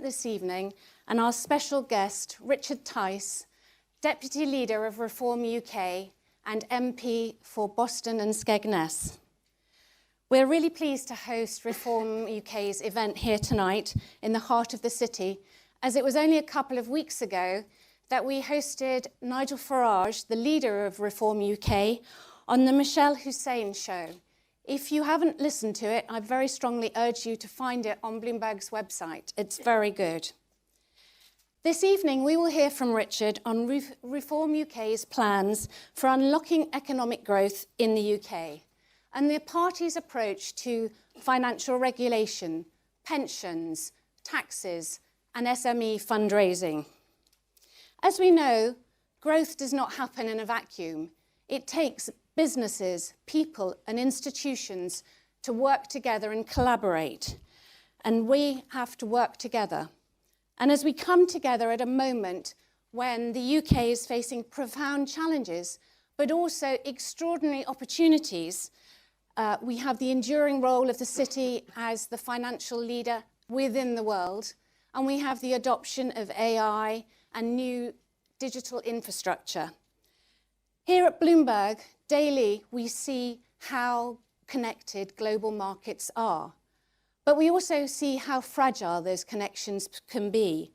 This evening, and our special guest, Richard Tice, Deputy Leader of Reform UK and MP for Boston and Skegness. We're really pleased to host Reform UK's event here tonight in the heart of the city, as it was only a couple of weeks ago that we hosted Nigel Farage, the leader of Reform UK, on the Michelle Hussein show. If you haven't listened to it, I very strongly urge you to find it on Bloomberg's website. It's very good. This evening, we will hear from Richard on Reform UK's plans for unlocking economic growth in the UK and the party's approach to financial regulation, pensions, taxes, and SME fundraising. As we know, growth does not happen in a vacuum. It takes businesses, people, and institutions to work together and collaborate. And we have to work together. And as we come together at a moment when the UK is facing profound challenges, but also extraordinary opportunities, we have the enduring role of the city as the financial leader within the world, and we have the adoption of AI and new digital infrastructure. Here at Bloomberg, daily we see how connected global markets are, but we also see how fragile those connections can be.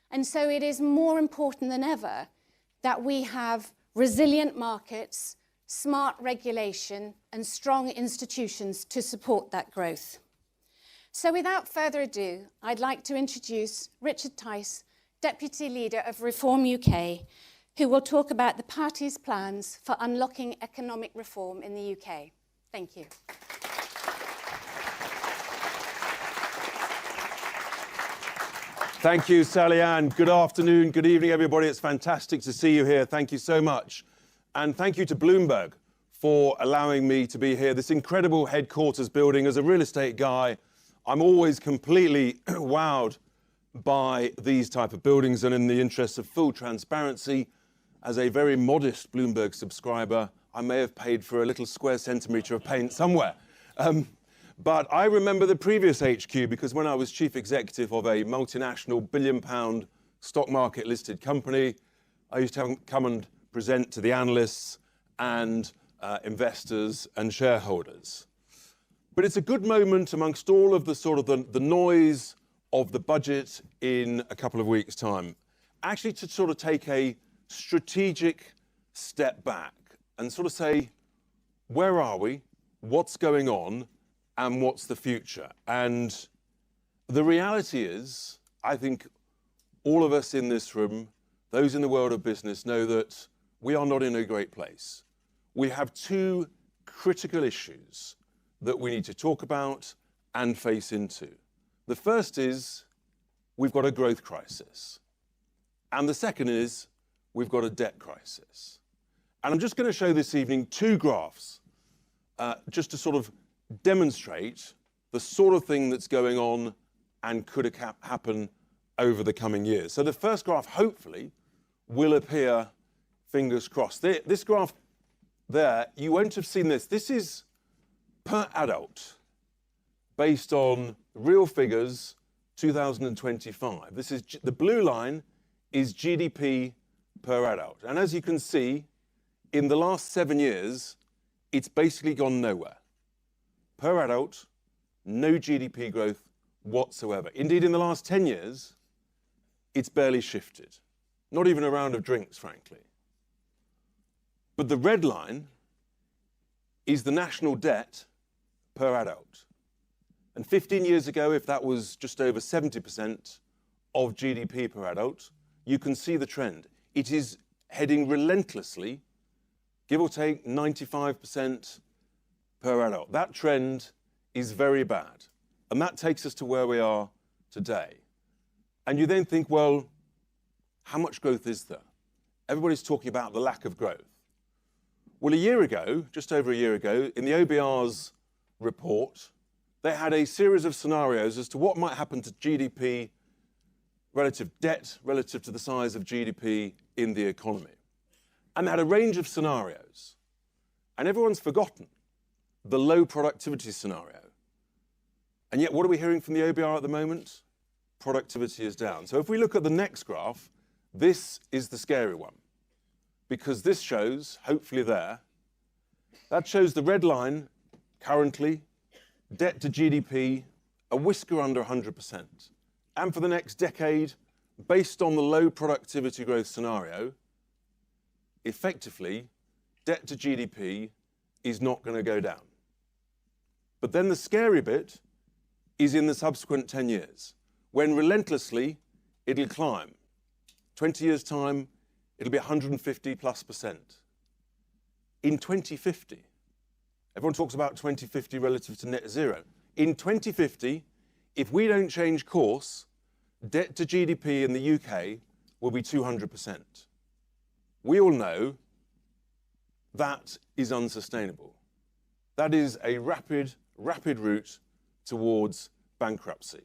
And so it is more important than ever that we have resilient markets, smart regulation, and strong institutions to support that growth. So without further ado, I'd like to introduce Richard Tice, Deputy Leader of Reform UK, who will talk about the party's plans for unlocking economic reform in the UK. Thank you. Thank you, Sally Ann. Good afternoon, good evening, everybody. It's fantastic to see you here. Thank you so much. And thank you to Bloomberg for allowing me to be here. This incredible headquarters building. As a real estate guy, I'm always completely wowed by these type of buildings, and in the interest of full transparency, as a very modest Bloomberg subscriber, I may have paid for a little square centimetre of paint somewhere. But I remember the previous HQ because when I was chief executive of a multinational billion-pound stock market listed company, I used to come and present to the analysts and investors and shareholders. But it's a good moment amongst all of the sort of the noise of the budget in a couple of weeks' time, actually to sort of take a strategic step back and sort of say, where are we, what's going on, and what's the future? And the reality is, I think all of us in this room, those in the world of business, know that we are not in a great place. We have two critical issues that we need to talk about and face into. The first is we've got a growth crisis. And the second is we've got a debt crisis. And I'm just going to show this evening two graphs just to sort of demonstrate the sort of thing that's going on and could happen over the coming years. So the first graph, hopefully, will appear, fingers crossed. This graph there, you won't have seen this. This is per adult, based on real figures, 2025. This is the blue line is GDP per adult. And as you can see, in the last 7 years, it's basically gone nowhere. Per adult, no GDP growth whatsoever. Indeed, in the last 10 years, it's barely shifted. Not even a round of drinks, frankly. But the red line is the national debt per adult. And 15 years ago, if that was just over 70% of GDP per adult, you can see the trend. It is heading relentlessly, give or take 95% per adult. That trend is very bad. And that takes us to where we are today. And you then think, well, how much growth is there? Everybody's talking about the lack of growth. Well, a year ago, just over a year ago, in the OBR's report, they had a series of scenarios as to what might happen to GDP, relative debt, relative to the size of GDP in the economy. And they had a range of scenarios. And everyone's forgotten the low productivity scenario. And yet, what are we hearing from the OBR at the moment? productivity is down. So if we look at the next graph, this is the scary one, because this shows, hopefully there, that shows the red line currently, debt to GDP, a whisker under 100%. And for the next decade, based on the low productivity growth scenario, effectively, debt to GDP is not going to go down. But then the scary bit is in the subsequent 10 years, when relentlessly it'll climb. 20 years' time, it'll be 150+%. In 2050, everyone talks about 2050 relative to net zero. In 2050, if we don't change course, debt to GDP in the UK will be 200%. We all know that is unsustainable. That is a rapid route towards bankruptcy.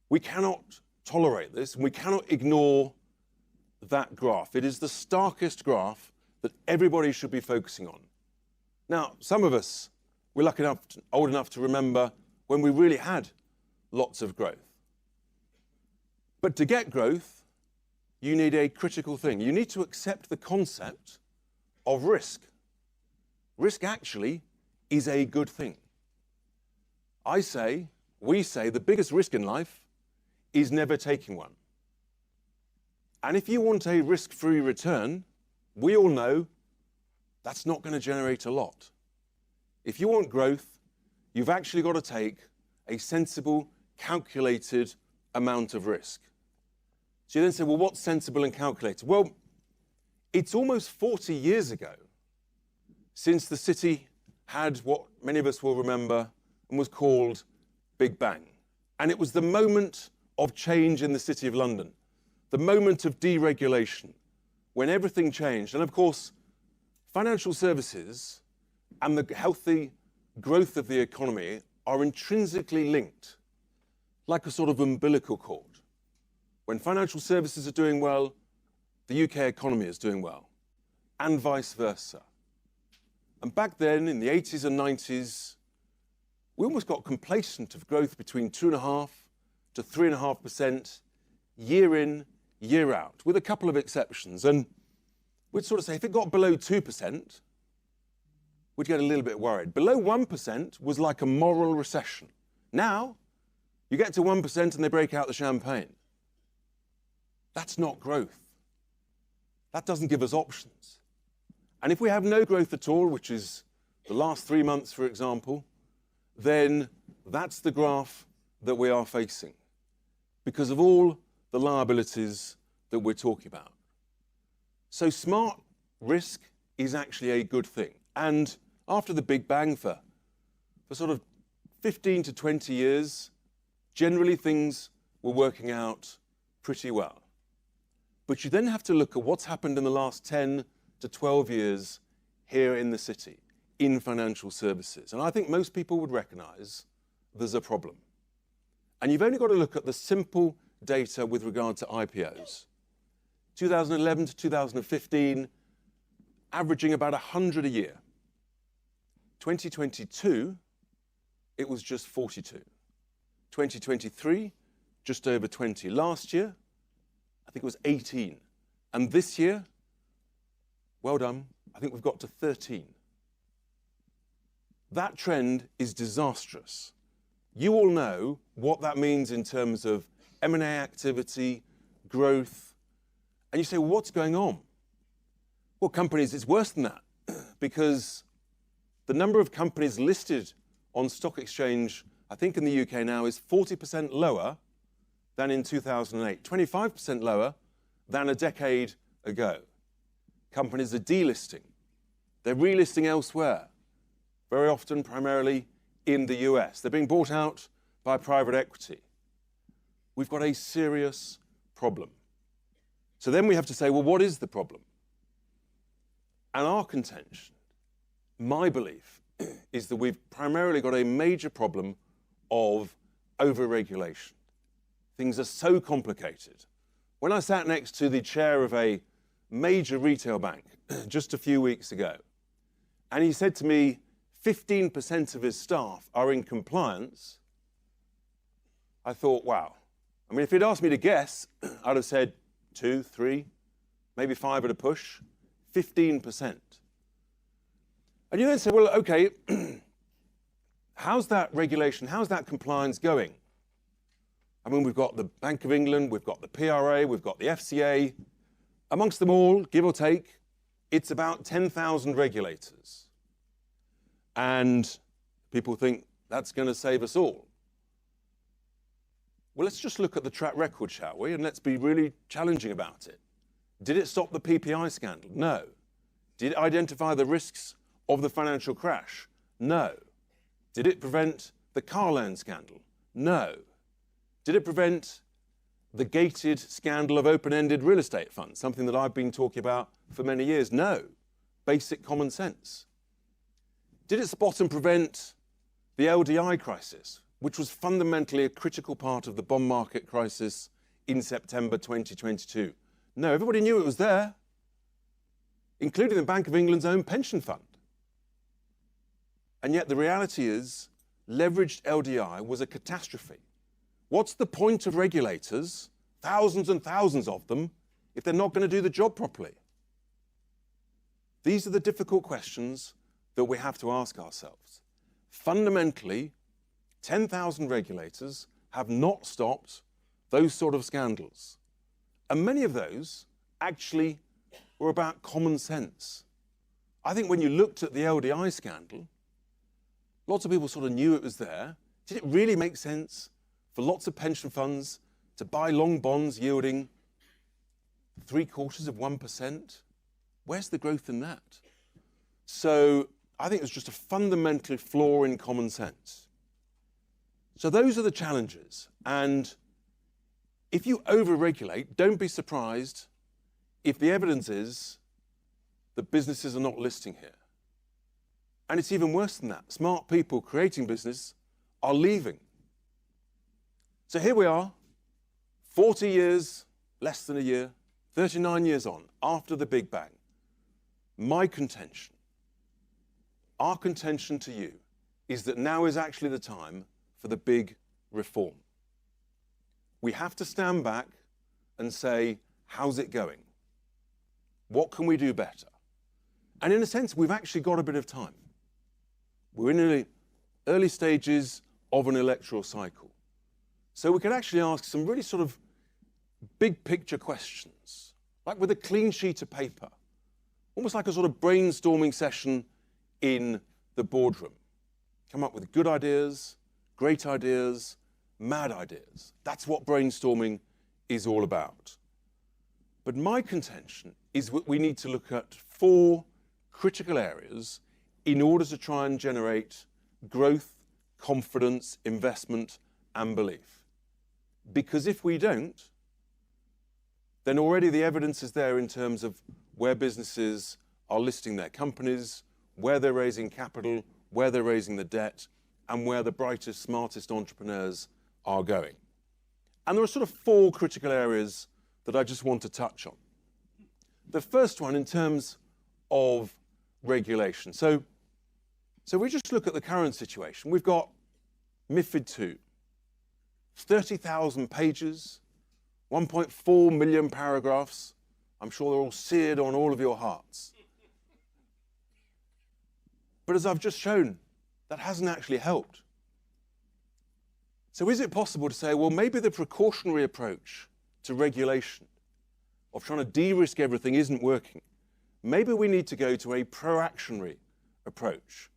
We cannot tolerate this, and we cannot ignore that graph. It is the starkest graph that everybody should be focusing on. Now, some of us, we're lucky enough, old enough to remember when we really had lots of growth. But to get growth, you need a critical thing. You need to accept the concept of risk. Risk actually is a good thing. We say the biggest risk in life is never taking one. And if you want a risk-free return, we all know that's not going to generate a lot. If you want growth, you've actually got to take a sensible, calculated amount of risk. So you then say, well, what's sensible and calculated? Well, it's almost 40 years ago since the city had what many of us will remember and was called Big Bang. And it was the moment of change in the City of London, the moment of deregulation, when everything changed. And of course, financial services and the healthy growth of the economy are intrinsically linked, like a sort of umbilical cord. When financial services are doing well, the UK economy is doing well, and vice versa. And back then, in the 80s and 90s, we almost got complacent of growth between 2.5% to 3.5% year in, year out, with a couple of exceptions. And we'd sort of say if it got below 2%, we'd get a little bit worried. Below 1% was like a moral recession. Now, you get to 1% and they break out the champagne. That's not growth. That doesn't give us options. And if we have no growth at all, which is the last 3 months, for example, then that's the graph that we are facing because of all the liabilities that we're talking about. So smart risk is actually a good thing. And after the Big Bang for sort of 15 to 20 years, generally things were working out pretty well. But you then have to look at what's happened in the last 10 to 12 years here in the city, in financial services. And I think most people would recognize there's a problem. And you've only got to look at the simple data with regard to IPOs. 2011 to 2015, averaging about 100 a year. 2022, it was just 42. 2023, just over 20. Last year, I think it was 18. And this year, well done, I think we've got to 13. That trend is disastrous. You all know what that means in terms of M&A activity, growth. And you say, well, what's going on? Well, companies, it's worse than that because the number of companies listed on stock exchange, I think in the UK now, is 40% lower than in 2008, 25% lower than a decade ago. Companies are delisting. They're relisting elsewhere, very often primarily in the US. They're being bought out by private equity. We've got a serious problem. So then we have to say, well, what is the problem? And our contention, my belief, is that we've primarily got a major problem of overregulation. Things are so complicated. When I sat next to the chair of a major retail bank just a few weeks ago, and he said to me, 15% of his staff are in compliance, I thought, wow, I mean, if you'd asked me to guess, I'd have said 2, 3, maybe 5 at a push, 15%. And you then say, well, okay, how's that regulation, how's that compliance going? I mean, we've got the Bank of England, we've got the PRA, we've got the FCA. Amongst them all, give or take, it's about 10,000 regulators. And people think that's going to save us all. Well, let's just look at the track record, shall we? And let's be really challenging about it. Did it stop the PPI scandal? No. Did it identify the risks of the financial crash? No. Did it prevent the car loan scandal? No. Did it prevent the gated scandal of open-ended real estate funds, something that I've been talking about for many years? No. Basic common sense. Did it spot and prevent the LDI crisis, which was fundamentally a critical part of the bond market crisis in September 2022? No, everybody knew it was there, including the Bank of England's own pension fund. And yet the reality is, leveraged LDI was a catastrophe. What's the point of regulators, thousands and thousands of them, if they're not going to do the job properly? These are the difficult questions that we have to ask ourselves. Fundamentally, 10,000 regulators have not stopped those sort of scandals. And many of those actually were about common sense. I think when you looked at the LDI scandal, lots of people sort of knew it was there. Did it really make sense for lots of pension funds to buy long bonds yielding 0.75%? Where's the growth in that? So I think it's just a fundamental flaw in common sense. So those are the challenges. And if you over-regulate, don't be surprised if the evidence is that businesses are not listing here. And it's even worse than that. Smart people creating business are leaving. So here we are, 40 years, less than a year, 39 years on, after the Big Bang. My contention, our contention to you, is that now is actually the time for the big reform. We have to stand back and say, how's it going? What can we do better? And in a sense, we've actually got a bit of time. We're in the early stages of an electoral cycle. So we can actually ask some really sort of big picture questions, like with a clean sheet of paper, almost like a sort of brainstorming session in the boardroom. Come up with good ideas, great ideas, mad ideas. That's what brainstorming is all about. But my contention is that we need to look at 4 critical areas in order to try and generate growth, confidence, investment, and belief. Because if we don't, then already the evidence is there in terms of where businesses are listing their companies, where they're raising capital, where they're raising the debt, and where the brightest, smartest entrepreneurs are going. And there are sort of 4 critical areas that I just want to touch on. The first one in terms of regulation. So we just look at the current situation. We've got MiFID II, 30,000 pages, 1.4 million paragraphs. I'm sure they're all seared on all of your hearts. But as I've just shown, that hasn't actually helped. So is it possible to say, well, maybe the precautionary approach to regulation of trying to de-risk everything isn't working? Maybe we need to go to a pro-actionary approach.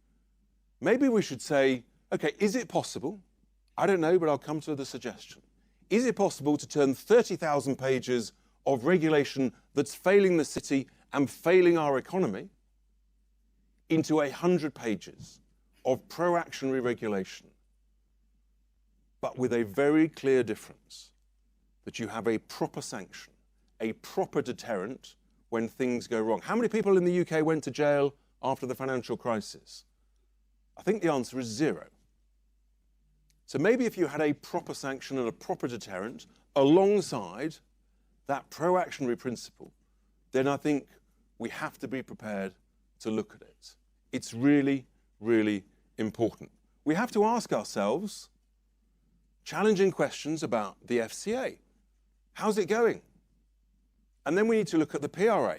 Maybe we should say, okay, is it possible? I don't know, but I'll come to the suggestion. Is it possible to turn 30,000 pages of regulation that's failing the city and failing our economy into 100 pages of pro-actionary regulation, but with a very clear difference, that you have a proper sanction, a proper deterrent when things go wrong? How many people in the UK went to jail after the financial crisis? I think the answer is 0. So maybe if you had a proper sanction and a proper deterrent alongside that pro-actionary principle, then I think we have to be prepared to look at it. It's really, really important. We have to ask ourselves, challenging questions about the FCA. How's it going? And then we need to look at the PRA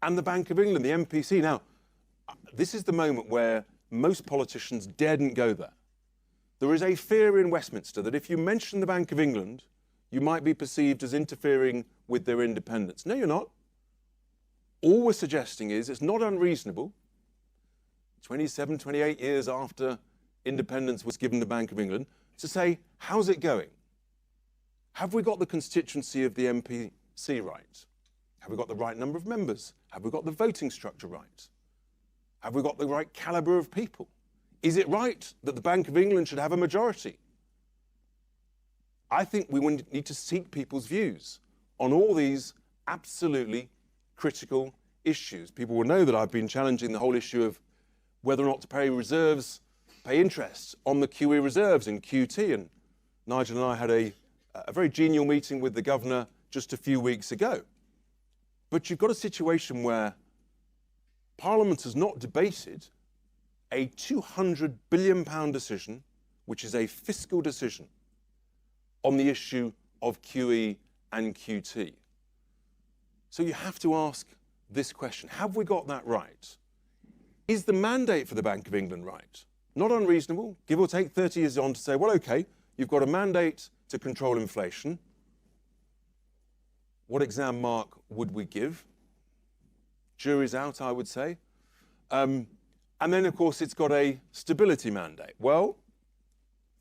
and the Bank of England, the MPC. Now, this is the moment where most politicians daren't go there. There is a fear in Westminster that if you mention the Bank of England, you might be perceived as interfering with their independence. No, you're not. All we're suggesting is it's not unreasonable, 27, 28 years after independence was given the Bank of England, to say, how's it going? Have we got the constituency of the MPC right? Have we got the right number of members? Have we got the voting structure right? Have we got the right calibre of people? Is it right that the Bank of England should have a majority? I think we need to seek people's views on all these absolutely critical issues. People will know that I've been challenging the whole issue of whether or not to pay reserves, pay interest on the QE reserves in QT. And Nigel and I had a very genial meeting with the governor just a few weeks ago. But you've got a situation where Parliament has not debated a £200 billion decision, which is a fiscal decision, on the issue of QE and QT. So you have to ask this question, have we got that right? Is the mandate for the Bank of England right? Not unreasonable, give or take 30 years on to say, well, okay, you've got a mandate to control inflation. What exam mark would we give? Jury's out, I would say. And then, of course, it's got a stability mandate. Well,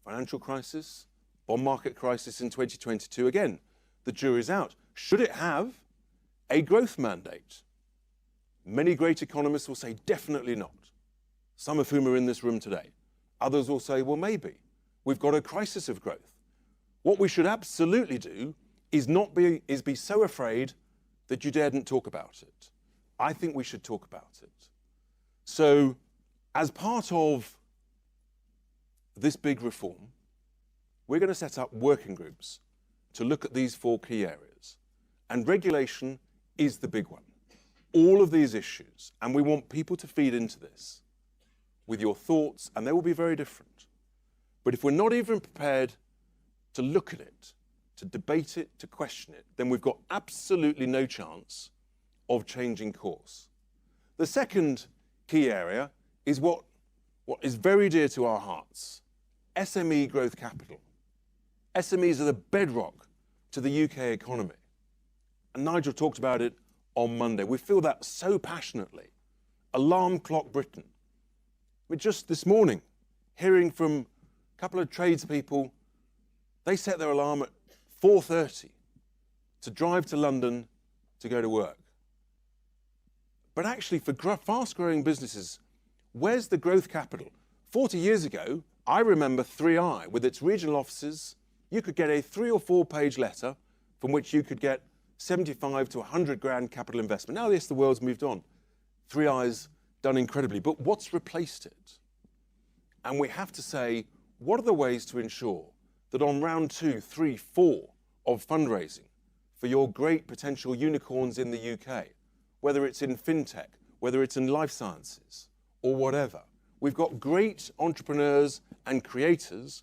financial crisis, bond market crisis in 2022, again, the jury's out. Should it have a growth mandate? Many great economists will say definitely not, some of whom are in this room today. Others will say, well, maybe. We've got a crisis of growth. What we should absolutely do is be so afraid that you daren't talk about it. I think we should talk about it. So, as part of this big reform, we're going to set up working groups to look at these 4 key areas. And regulation is the big one. All of these issues, and we want people to feed into this with your thoughts, and they will be very different. But if we're not even prepared to look at it, to debate it, to question it, then we've got absolutely no chance of changing course. The second key area is what is very dear to our hearts, SME growth capital. SMEs are the bedrock to the UK economy. And Nigel talked about it on Monday. We feel that so passionately. Alarm clock Britain. We're just this morning hearing from a couple of tradespeople. They set their alarm at 4:30 to drive to London to go to work. But actually, for fast-growing businesses, where's the growth capital? 40 years ago, I remember 3i, with its regional offices, you could get a 3 or 4 page letter from which you could get 75 to 100 grand capital investment. Now, yes, the world's moved on. 3i's done incredibly, but what's replaced it? And we have to say, what are the ways to ensure that on round 2, 3, 4 of fundraising for your great potential unicorns in the UK, whether it's in fintech, whether it's in life sciences, or whatever, we've got great entrepreneurs and creators,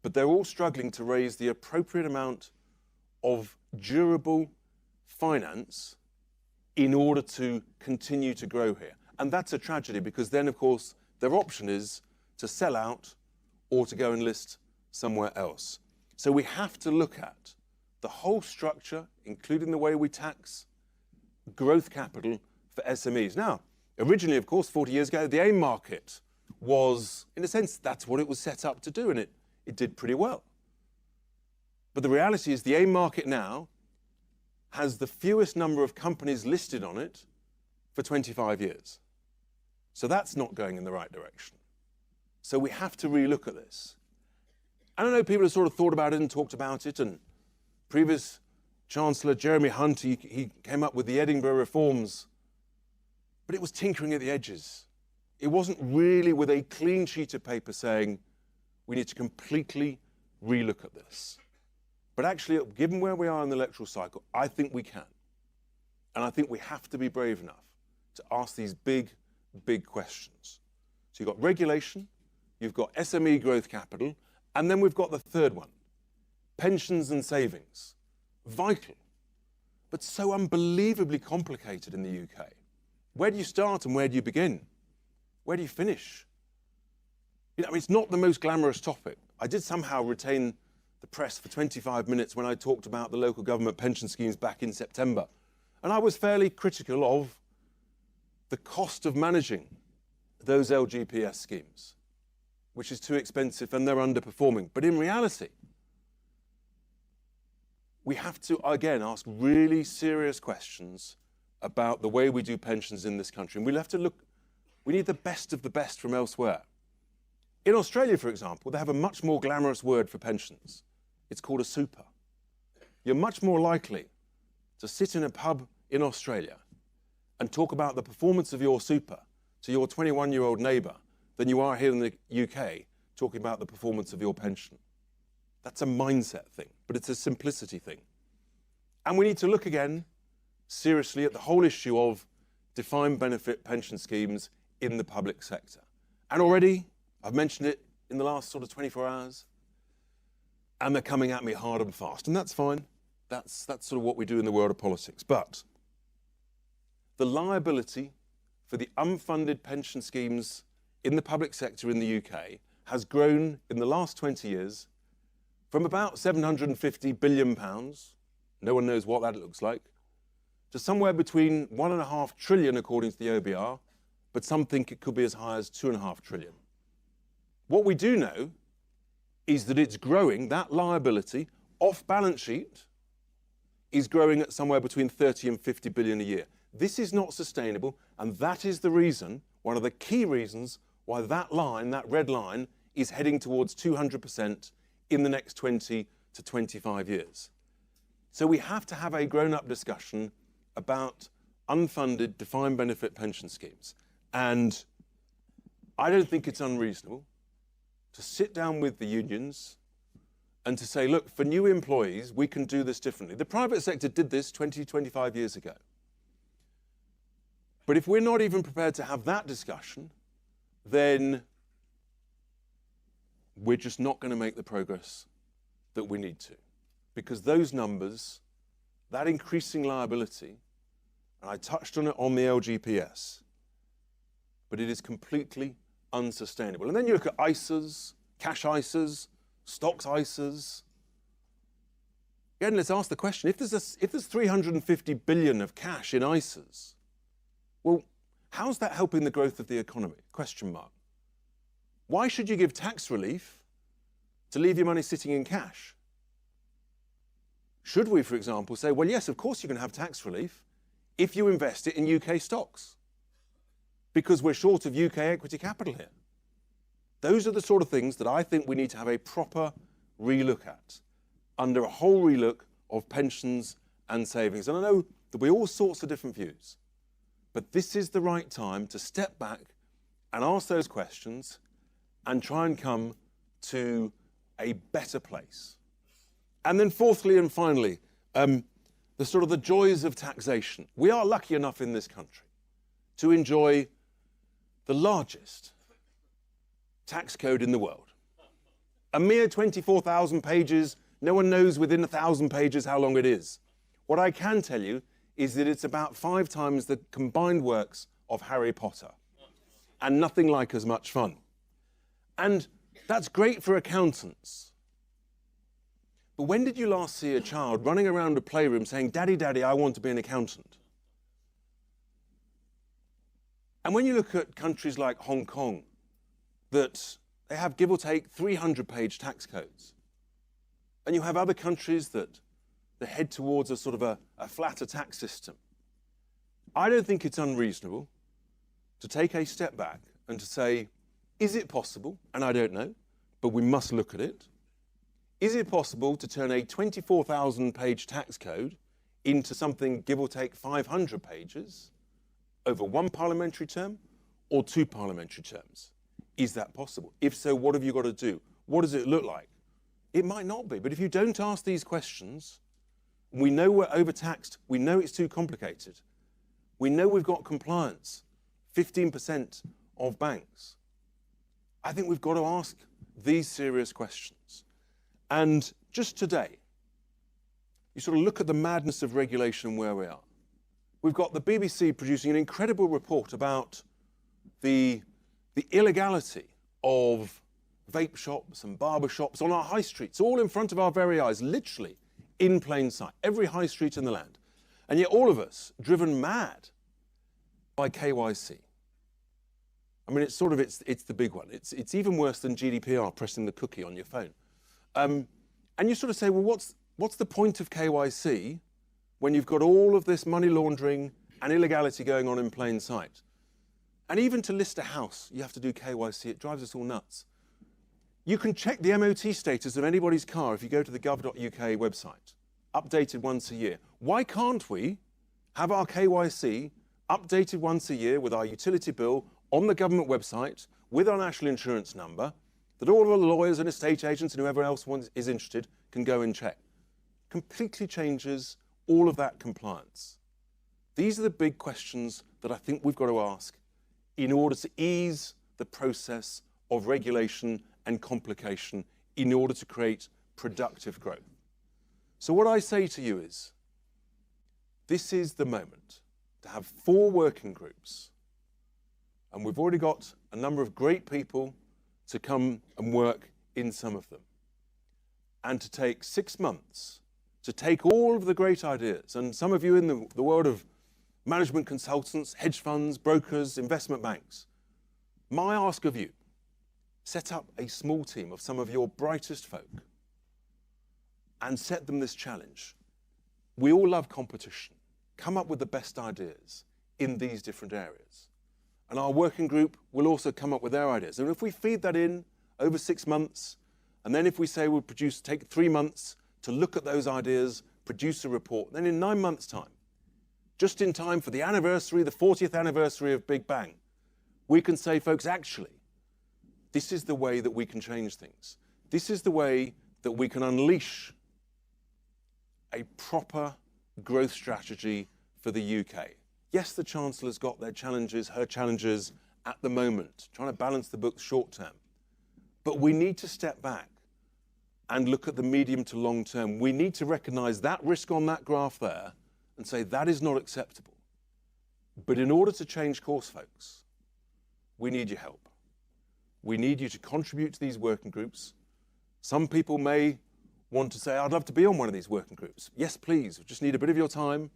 but they're all struggling to raise the appropriate amount of durable finance in order to continue to grow here. And that's a tragedy, because then, of course, their option is to sell out or to go and list somewhere else. So we have to look at the whole structure, including the way we tax growth capital for SMEs. Now, originally, of course, 40 years ago, the AIM market was, in a sense, that's what it was set up to do, and it did pretty well. But the reality is the AIM market now has the fewest number of companies listed on it for 25 years. So that's not going in the right direction. So we have to relook at this. I don't know, people have sort of thought about it and talked about it, and previous Chancellor Jeremy Hunt, he came up with the Edinburgh reforms, but it was tinkering at the edges. It wasn't really with a clean sheet of paper saying, we need to completely relook at this. But actually, given where we are in the electoral cycle, I think we can. And I think we have to be brave enough to ask these big, big questions. So you've got regulation, you've got SME growth capital, And then we've got the third one, pensions and savings. Vital, but so unbelievably complicated in the UK. Where do you start and where do you begin? Where do you finish? It's not the most glamorous topic. I did somehow retain the press for 25 minutes when I talked about the local government pension schemes back in September. And I was fairly critical of the cost of managing those LGPS schemes, which is too expensive and they're underperforming. But in reality, we have to, again, ask really serious questions about the way we do pensions in this country. And we'll have to look, we need the best of the best from elsewhere. In Australia, for example, they have a much more glamorous word for pensions. It's called a super. You're much more likely to sit in a pub in Australia and talk about the performance of your super to your 21-year-old neighbour than you are here in the UK talking about the performance of your pension. That's a mindset thing, but it's a simplicity thing. And we need to look again seriously at the whole issue of defined benefit pension schemes in the public sector. And already, I've mentioned it in the last sort of 24 hours, and they're coming at me hard and fast. And that's fine. That's sort of what we do in the world of politics. But the liability for the unfunded pension schemes in the public sector in the UK has grown in the last 20 years from about £750 billion, no one knows what that looks like, to somewhere between 1.5 trillion according to the OBR, but some think it could be as high as 2.5 trillion. What we do know is that it's growing, that liability, off balance sheet, is growing at somewhere between 30 and 50 billion a year. This is not sustainable, and that is the reason, one of the key reasons, why that line, that red line, is heading towards 200% in the next 20 to 25 years. So we have to have a grown-up discussion about unfunded defined benefit pension schemes. And I don't think it's unreasonable to sit down with the unions and to say, look, for new employees, we can do this differently. The private sector did this 20, 25 years ago. But if we're not even prepared to have that discussion, then we're just not going to make the progress that we need to. Because those numbers, that increasing liability, and I touched on it on the LGPS, but it is completely unsustainable. And then you look at ISAs, cash ISAs, stocks ISAs. Again, let's ask the question, if there's 350 billion of cash in ISAs, well, how's that helping the growth of the economy? Question mark. Why should you give tax relief to leave your money sitting in cash? Should we, for example, say, well, yes, of course you can have tax relief if you invest it in UK stocks, because we're short of UK equity capital here. Those are the sort of things that I think we need to have a proper relook at, under a whole relook of pensions and savings. And I know there'll be all sorts of different views, but this is the right time to step back and ask those questions and try and come to a better place. And then fourthly and finally, the joys of taxation. We are lucky enough in this country to enjoy the largest tax code in the world. A mere 24,000 pages, no one knows within 1,000 pages how long it is. What I can tell you is that it's about 5 times the combined works of Harry Potter, and nothing like as much fun. And that's great for accountants. But when did you last see a child running around a playroom saying, "Daddy, Daddy, I want to be an accountant"? And when you look at countries like Hong Kong, that they have, give or take, 300-page tax codes, and you have other countries that they head towards a sort of a flatter tax system, I don't think it's unreasonable to take a step back and to say, is it possible, and I don't know, but we must look at it, is it possible to turn a 24,000-page tax code into something, give or take, 500 pages over 1 parliamentary term or 2 parliamentary terms? Is that possible? If so, what have you got to do? What does it look like? It might not be, but if you don't ask these questions, we know we're overtaxed, we know it's too complicated, we know we've got compliance, 15% of banks. I think we've got to ask these serious questions. And just today, you sort of look at the madness of regulation and where we are. We've got the BBC producing an incredible report about the illegality of vape shops and barber shops on our high streets, all in front of our very eyes, literally in plain sight, every high street in the land. And yet all of us driven mad by KYC. I mean, it's the big one. It's even worse than GDPR, pressing the cookie on your phone. And you sort of say, well, what's the point of KYC when you've got all of this money laundering and illegality going on in plain sight? And even to list a house, you have to do KYC. It drives us all nuts. You can check the MOT status of anybody's car if you go to the gov.uk website, updated once a year. Why can't we have our KYC updated once a year with our utility bill on the government website with our national insurance number, that all of the lawyers and estate agents and whoever else is interested can go and check? Completely changes all of that compliance. These are the big questions that I think we've got to ask in order to ease the process of regulation and complication in order to create productive growth. So what I say to you is, this is the moment to have 4 working groups, and we've already got a number of great people to come and work in some of them, and to take 6 months to take all of the great ideas, and some of you in the world of management consultants, hedge funds, brokers, investment banks, my ask of you, set up a small team of some of your brightest folk and set them this challenge. We all love competition. Come up with the best ideas in these different areas. And our working group will also come up with their ideas. And if we feed that in over 6 months, and then if we say we'll take 3 months to look at those ideas, produce a report, then in 9 months' time, just in time for the anniversary, the 40th anniversary of Big Bang, we can say, folks, actually, this is the way that we can change things. This is the way that we can unleash a proper growth strategy for the UK. Yes, the Chancellor's got their challenges, her challenges at the moment, trying to balance the books short term. But we need to step back and look at the medium to long term. We need to recognise that risk on that graph there and say that is not acceptable. But in order to change course, folks, we need your help. We need you to contribute to these working groups. Some people may want to say, I'd love to be on one of these working groups. Yes, please, we just need a bit of your time.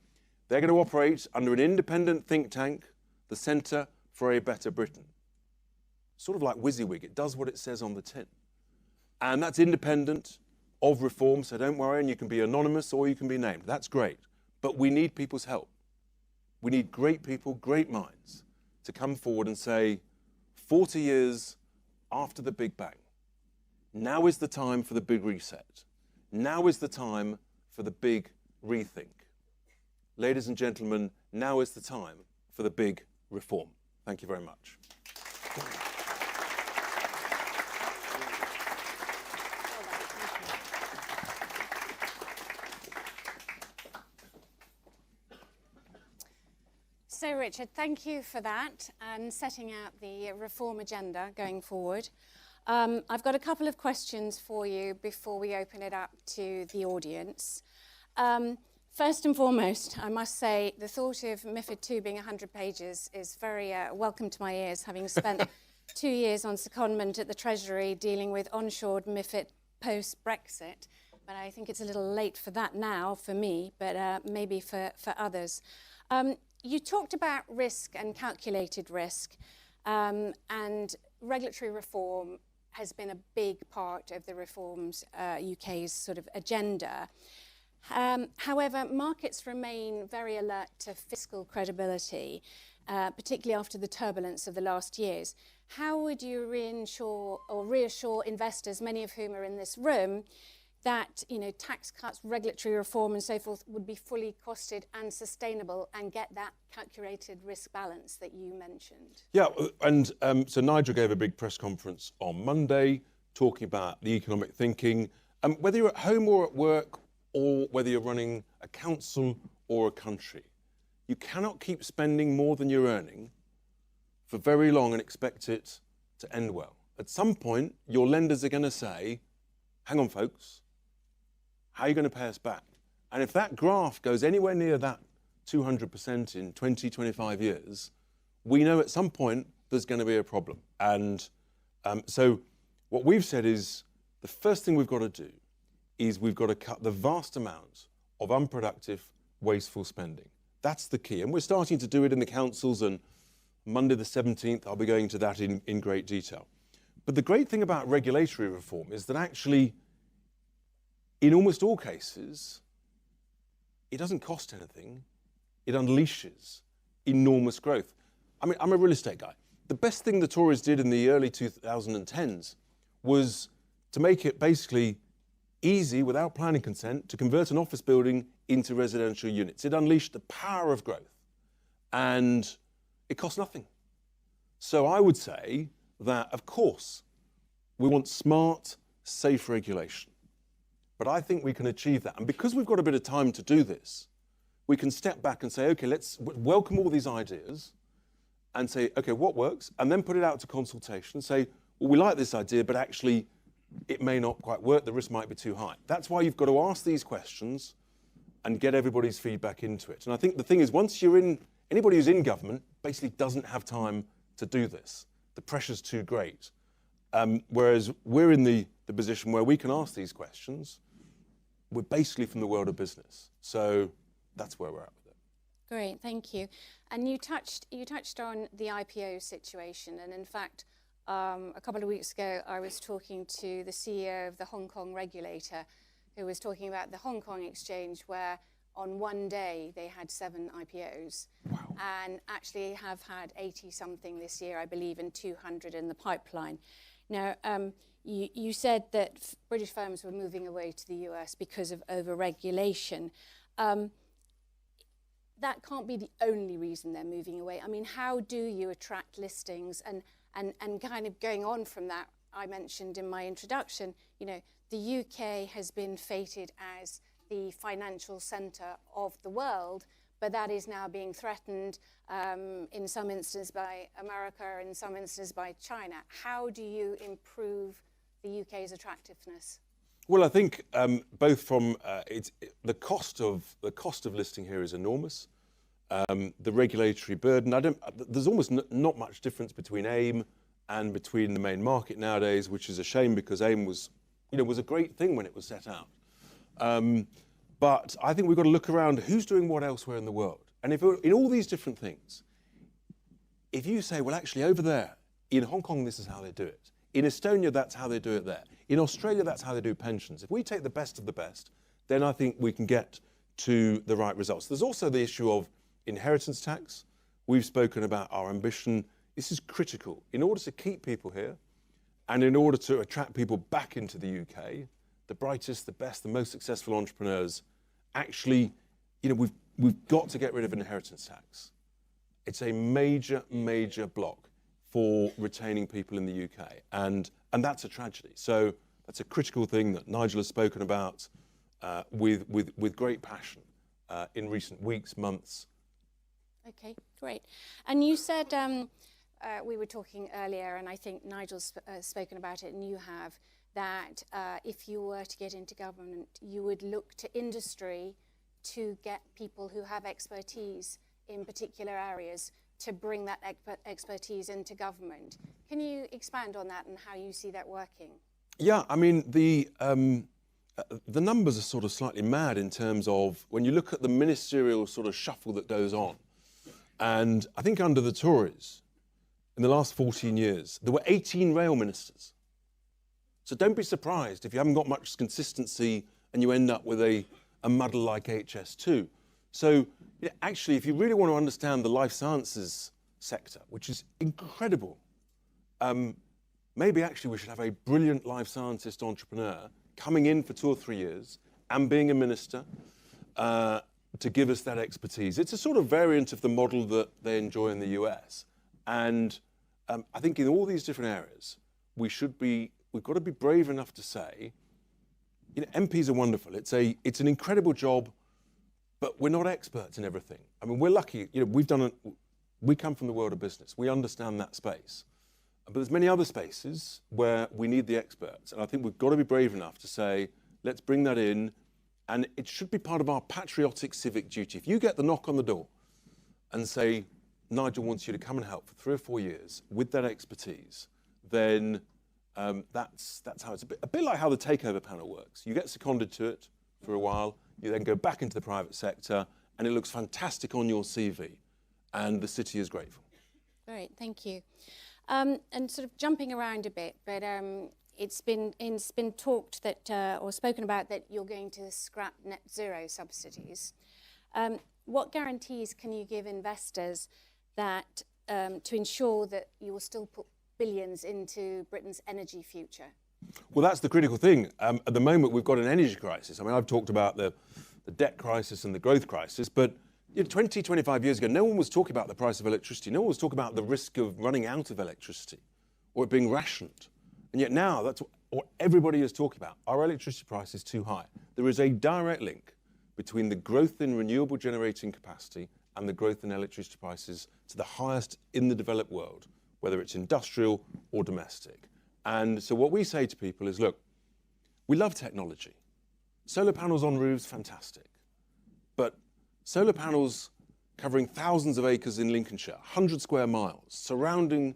They're going to operate under an independent think tank, the Centre for a Better Britain. Sort of like WYSIWYG, it does what it says on the tin. And that's independent of reform, so don't worry, and you can be anonymous or you can be named. That's great. But we need people's help. We need great people, great minds, to come forward and say, 40 years after the Big Bang, now is the time for the big reset. Now is the time for the big rethink. Ladies and gentlemen, now is the time for the big reform. Thank you very much. So, Richard, thank you for that and setting out the reform agenda going forward. I've got a couple of questions for you before we open it up to the audience. First and foremost, I must say the thought of MiFID II being 100 pages is very welcome to my ears, having spent 2 years on secondment at the Treasury dealing with onshored MiFID post-Brexit. But I think it's a little late for that now for me, but maybe for others. You talked about risk and calculated risk, and regulatory reform has been a big part of the reforms UK's sort of agenda. However, markets remain very alert to fiscal credibility, particularly after the turbulence of the last years. How would you reassure investors, many of whom are in this room, that tax cuts, regulatory reform and so forth would be fully costed and sustainable and get that calculated risk balance that you mentioned? Yeah, and so Nigel gave a big press conference on Monday talking about the economic thinking. Whether you're at home or at work, or whether you're running a council or a country, you cannot keep spending more than you're earning for very long and expect it to end well. At some point, your lenders are going to say, hang on, folks, How are you going to pay us back? And if that graph goes anywhere near that 200% in 20, 25 years, we know at some point there's going to be a problem. And so what we've said is the first thing we've got to do is we've got to cut the vast amount of unproductive, wasteful spending. That's the key. And we're starting to do it in the councils, and Monday the 17th, I'll be going into that in great detail. But the great thing about regulatory reform is that actually, in almost all cases, it doesn't cost anything. It unleashes enormous growth. I mean, I'm a real estate guy. The best thing the Tories did in the early 2010s was to make it basically easy, without planning consent, to convert an office building into residential units. It unleashed the power of growth, and it cost nothing. So I would say that, of course, we want smart, safe regulation. But I think we can achieve that. And because we've got a bit of time to do this, we can step back and say, okay, let's welcome all these ideas and say, okay, what works? And then put it out to consultation and say, well, we like this idea, but actually it may not quite work. The risk might be too high. That's why you've got to ask these questions and get everybody's feedback into it. And I think the thing is, once you're in, anybody who's in government basically doesn't have time to do this. The pressure's too great. Whereas we're in the position where we can ask these questions. We're basically from the world of business. So that's where we're at with it. Great, thank you. And you touched on the IPO situation, and in fact, a couple of weeks ago, I was talking to the CEO of the Hong Kong regulator, who was talking about the Hong Kong exchange, where on one day they had 7 IPOs. Wow. And actually have had 80-something this year, I believe, and 200 in the pipeline. Now, you said that British firms were moving away to the US because of overregulation. That can't be the only reason they're moving away. I mean, how do you attract listings? And kind of going on from that, I mentioned in my introduction, you know, the UK has been fated as the financial centre of the world, but that is now being threatened in some instances by America, in some instances by China. How do you improve the UK's attractiveness? Well, I think both from the cost of listing here is enormous. The regulatory burden. There's almost not much difference between AIM and between the main market nowadays, which is a shame because AIM was a great thing when it was set out. But I think we've got to look around who's doing what elsewhere in the world. And if in all these different things, if you say, well, actually over there, in Hong Kong, this is how they do it. In Estonia, that's how they do it there. In Australia, that's how they do pensions. If we take the best of the best, then I think we can get to the right results. There's also the issue of inheritance tax. We've spoken about our ambition. This is critical. In order to keep people here and in order to attract people back into the UK, the brightest, the best, the most successful entrepreneurs, actually, we've got to get rid of inheritance tax. It's a major, major block for retaining people in the UK, and that's a tragedy. So that's a critical thing that Nigel has spoken about with great passion in recent weeks, months. Okay, great. And you said, we were talking earlier, and I think Nigel's spoken about it, and you have, that if you were to get into government, you would look to industry to get people who have expertise in particular areas to bring that expertise into government. Can you expand on that and how you see that working? Yeah, I mean, the numbers are sort of slightly mad in terms of when you look at the ministerial sort of shuffle that goes on. And I think under the Tories, in the last 14 years, there were 18 rail ministers. So don't be surprised if you haven't got much consistency and you end up with a muddle like HS2. So actually, if you really want to understand the life sciences sector, which is incredible, maybe actually we should have a brilliant life scientist entrepreneur coming in for 2 or 3 years and being a minister to give us that expertise. It's a sort of variant of the model that they enjoy in the US. And I think in all these different areas, we've got to be brave enough to say, MPs are wonderful. It's an incredible job, but we're not experts in everything. I mean, we're lucky. We come from the world of business. We understand that space. But there's many other spaces where we need the experts. And I think we've got to be brave enough to say, let's bring that in. And it should be part of our patriotic civic duty. If you get the knock on the door and say, Nigel wants you to come and help for 3 or 4 years with that expertise, then that's how it's a bit like how the takeover panel works. You get seconded to it for a while, you then go back into the private sector, and it looks fantastic on your CV, and the city is grateful. Great, thank you. And sort of jumping around a bit, but it's been talked that, or spoken about, that you're going to scrap net zero subsidies. What guarantees can you give investors that to ensure that you will still put billions into Britain's energy future? Well, that's the critical thing. At the moment, we've got an energy crisis. I mean, I've talked about the debt crisis and the growth crisis, but 20, 25 years ago, no one was talking about the price of electricity. No one was talking about the risk of running out of electricity or it being rationed. And yet now, that's what everybody is talking about. Our electricity price is too high. There is a direct link between the growth in renewable generating capacity and the growth in electricity prices to the highest in the developed world, whether it's industrial or domestic. And so what we say to people is, look, we love technology. Solar panels on roofs, fantastic. But solar panels covering thousands of acres in Lincolnshire, 100 square miles, surrounding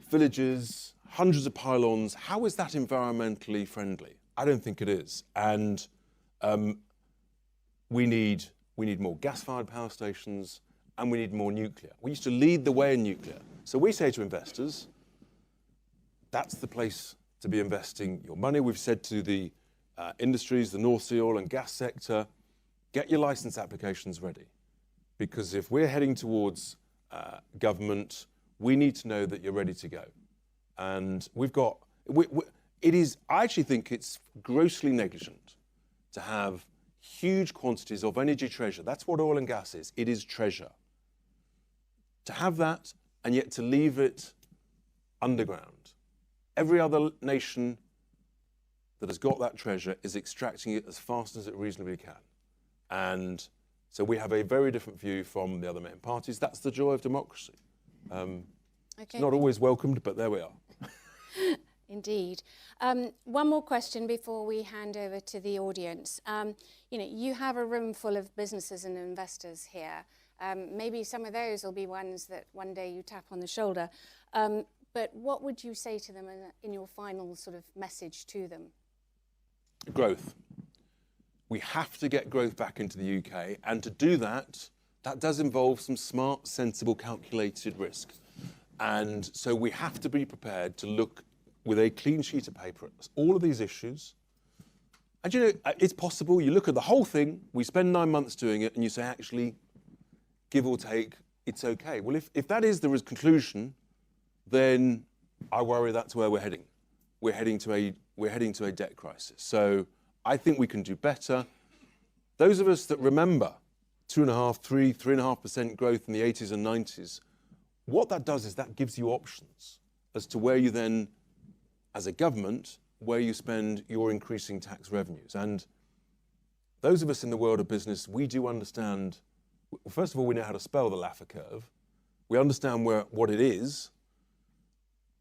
villages, hundreds of pylons, how is that environmentally friendly? I don't think it is. And we need more gas-fired power stations, and we need more nuclear. We used to lead the way in nuclear. So we say to investors, that's the place to be investing your money. We've said to the industries, the North Sea oil and gas sector, get your license applications ready. Because if we're heading towards government, we need to know that you're ready to go. And I actually think it's grossly negligent to have huge quantities of energy treasure. That's what oil and gas is. It is treasure. To have that and yet to leave it underground. Every other nation that has got that treasure is extracting it as fast as it reasonably can. And so we have a very different view from the other main parties. That's the joy of democracy. It's not always welcomed, but there we are. Indeed. One more question before we hand over to the audience. You have a room full of businesses and investors here. Maybe some of those will be ones that one day you tap on the shoulder. But what would you say to them in your final sort of message to them? Growth. We have to get growth back into the UK, and to do that, that does involve some smart, sensible, calculated risk. And so we have to be prepared to look with a clean sheet of paper at all of these issues. And it's possible, you look at the whole thing, we spend 9 months doing it, and you say, actually, give or take, it's okay. Well, if that is the conclusion, then I worry that's where we're heading. We're heading to a debt crisis. So I think we can do better. Those of us that remember 2.5%, 3.5% growth in the 80s and 90s, what that does is that gives you options as to where you then, as a government, where you spend your increasing tax revenues. And those of us in the world of business, we do understand, well, first of all, we know how to spell the Laffer curve. We understand what it is,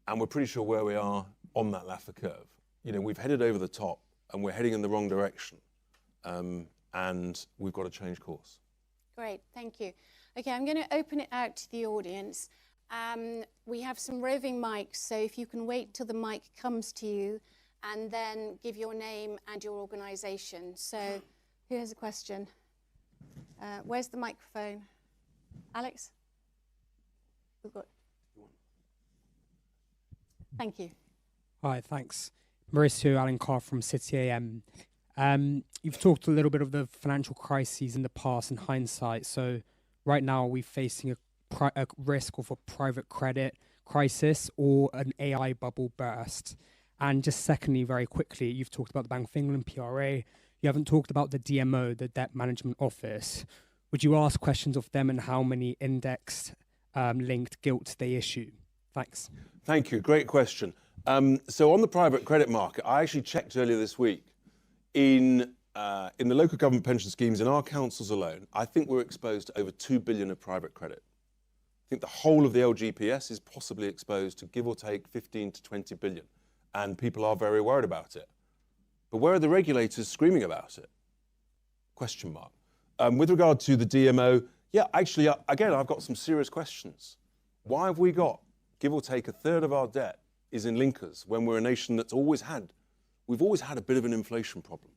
and we're pretty sure where we are on that Laffer curve. We've headed over the top, and we're heading in the wrong direction, and we've got to change course. Great, thank you. Okay, I'm going to open it out to the audience. We have some roving mics, so if you can wait till the mic comes to you, and then give your name and your organisation. So, who has a question? Where's the microphone? Alex? We've got. Thank you. Hi, thanks. Mauricio Alencar from City AM. You've talked a little bit of the financial crises in the past in hindsight. So right now, are we facing a risk of a private credit crisis or an AI bubble burst? And just secondly, very quickly, you've talked about the Bank of England, PRA. You haven't talked about the DMO, the Debt Management Office. Would you ask questions of them and how many indexed linked gilts they issue? Thanks. Thank you. Great question. So on the private credit market, I actually checked earlier this week. In the local government pension schemes, in our councils alone, I think we're exposed to over 2 billion of private credit. I think the whole of the LGPS is possibly exposed to give or take 15 to 20 billion. And people are very worried about it. But where are the regulators screaming about it? Question mark. With regard to the DMO, yeah, actually, again, I've got some serious questions. Why have we got, give or take, a third of our debt is in linkers when we're a nation that's we've always had a bit of an inflation problem?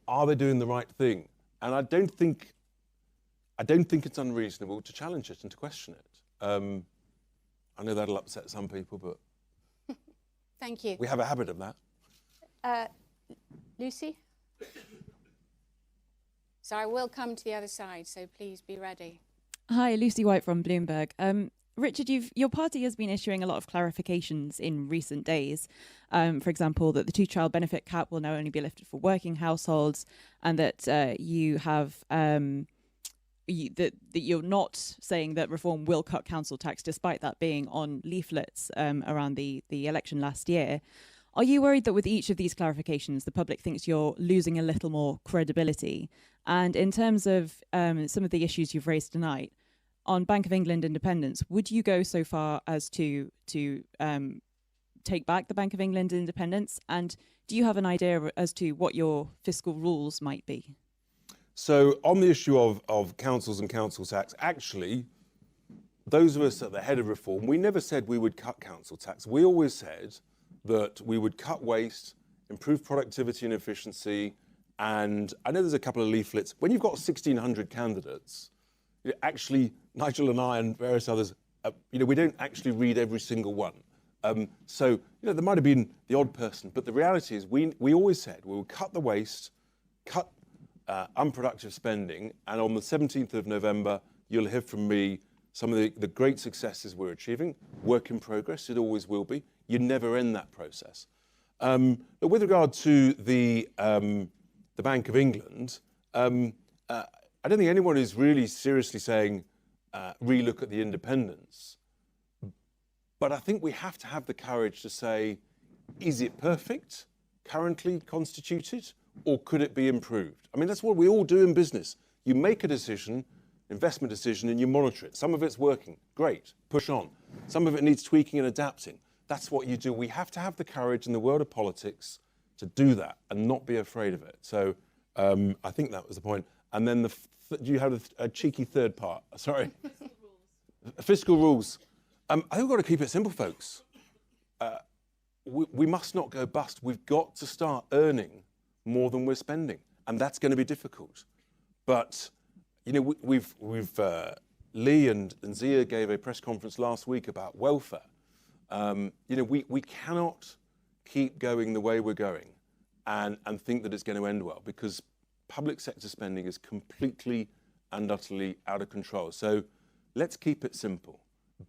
Are they doing the right thing? And I don't think it's unreasonable to challenge it and to question it. I know that'll upset some people, but Thank you. we have a habit of that. Lucy? So I will come to the other side, so please be ready. Hi, Lucy White from Bloomberg. Richard, your party has been issuing a lot of clarifications in recent days. For example, that the two-child benefit cap will now only be lifted for working households, and that you have that you're not saying that reform will cut council tax, despite that being on leaflets around the election last year. Are you worried that with each of these clarifications, the public thinks you're losing a little more credibility? And in terms of some of the issues you've raised tonight, on Bank of England independence, would you go so far as to take back the Bank of England independence? And do you have an idea as to what your fiscal rules might be? So on the issue of councils and council tax, actually, those of us at the head of reform, we never said we would cut council tax. We always said that we would cut waste, improve productivity and efficiency. And I know there's a couple of leaflets. When you've got 1,600 candidates, actually, Nigel and I and various others, we don't actually read every single one. So there might have been the odd person, but the reality is we always said we would cut the waste, cut unproductive spending, and on the 17th of November, you'll hear from me some of the great successes we're achieving. Work in progress, it always will be. You never end that process. But with regard to the Bank of England, I don't think anyone is really seriously saying relook at the independence. But I think we have to have the courage to say, is it perfect, currently constituted, or could it be improved? I mean, that's what we all do in business. You make a decision, investment decision, and you monitor it. Some of it's working, great, push on. Some of it needs tweaking and adapting. That's what you do. We have to have the courage in the world of politics to do that and not be afraid of it. So I think that was the point. And then do you have a cheeky third part? Sorry. Fiscal rules. I think we've got to keep it simple, folks. We must not go bust. We've got to start earning more than we're spending, and that's going to be difficult. But we've Lee and Zia gave a press conference last week about welfare. We cannot keep going the way we're going and think that it's going to end well, because public sector spending is completely and utterly out of control. So let's keep it simple.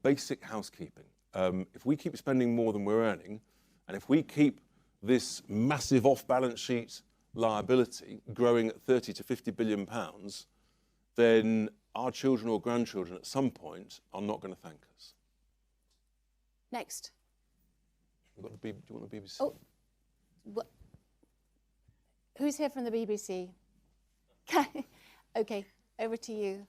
Basic housekeeping. If we keep spending more than we're earning, and if we keep this massive off-balance sheet liability growing at 30 to 50 billion pounds, then our children or grandchildren at some point are not going to thank us. Next. Do you want the BBC? Oh, who's here from the BBC? Okay, over to you.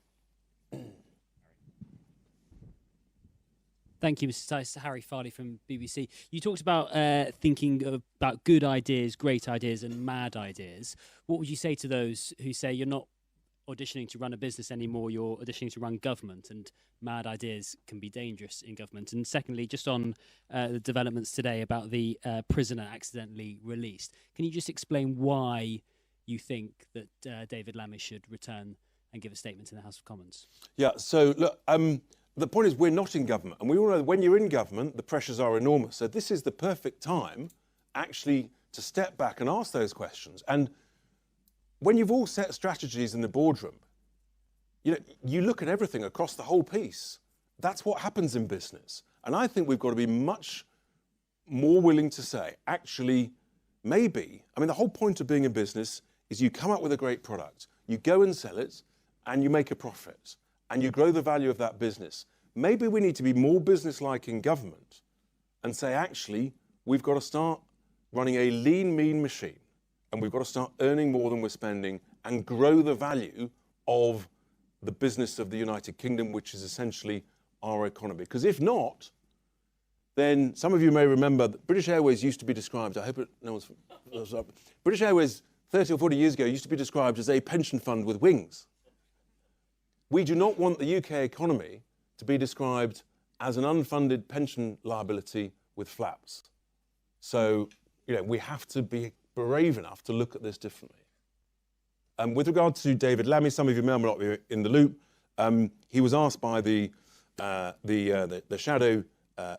Thank you, Mr. Tice. Harry Farley from BBC. You talked about thinking about good ideas, great ideas, and mad ideas. What would you say to those who say you're not auditioning to run a business anymore, you're auditioning to run government, and mad ideas can be dangerous in government? And secondly, just on the developments today about the prisoner accidentally released, can you just explain why you think that David Lammy should return and give a statement in the House of Commons? Yeah, so look, the point is we're not in government, and we all know that when you're in government, the pressures are enormous. So this is the perfect time actually to step back and ask those questions. And when you've all set strategies in the boardroom, you look at everything across the whole piece. That's what happens in business. And I think we've got to be much more willing to say, actually, maybe, the whole point of being in business is you come up with a great product, you go and sell it, and you make a profit, and you grow the value of that business. Maybe we need to be more business-like in government and say, actually, we've got to start running a lean, mean machine, and we've got to start earning more than we're spending and grow the value of the business of the United Kingdom, which is essentially our economy. Because if not, then some of you may remember that British Airways used to be described, I hope no one's, British Airways 30 or 40 years ago used to be described as a pension fund with wings. We do not want the UK economy to be described as an unfunded pension liability with flaps. So, we have to be brave enough to look at this differently. With regard to David Lammy, some of you may not be in the loop. He was asked by the shadow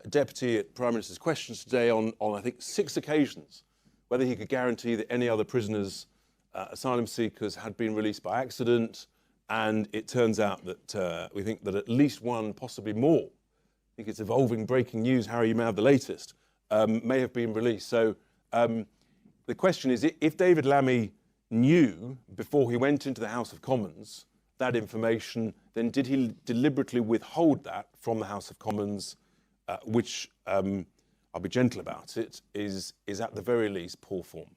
deputy at Prime Minister's questions today on I think 6 occasions whether he could guarantee that any other prisoners, asylum seekers, had been released by accident. And it turns out that we think that at least one, possibly more, I think it's evolving breaking news, Harry, you may have the latest, may have been released. So the question is, if David Lammy knew before he went into the House of Commons that information, then did he deliberately withhold that from the House of Commons, which, I'll be gentle about it, is at the very least poor form.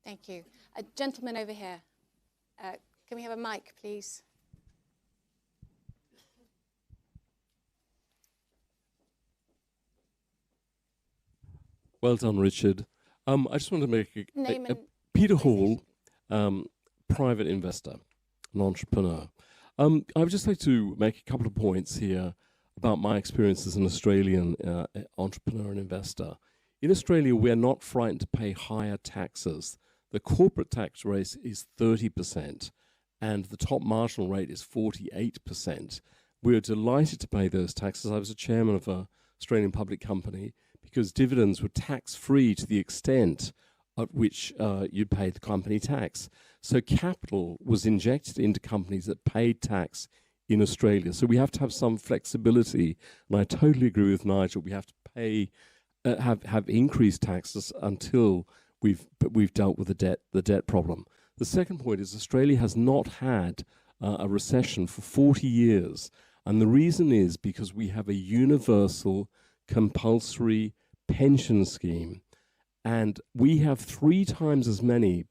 Thank you. A gentleman over here. Can we have a mic, please? Well done, Richard. I just want to make Name and Peter Hall, private investor, an entrepreneur. I would just like to make a couple of points here about my experience as an Australian entrepreneur and investor. In Australia, we are not frightened to pay higher taxes. The corporate tax rate is 30%, and the top marginal rate is 48%. We are delighted to pay those taxes. I was a chairman of an Australian public company because dividends were tax-free to the extent at which you'd pay the company tax. So capital was injected into companies that paid tax in Australia. So we have to have some flexibility, and I totally agree with Nigel. We have to pay, have increased taxes until we've dealt with the debt problem. The second point is Australia has not had a recession for 40 years, and the reason is because we have a universal compulsory pension scheme, and we have 3 times as many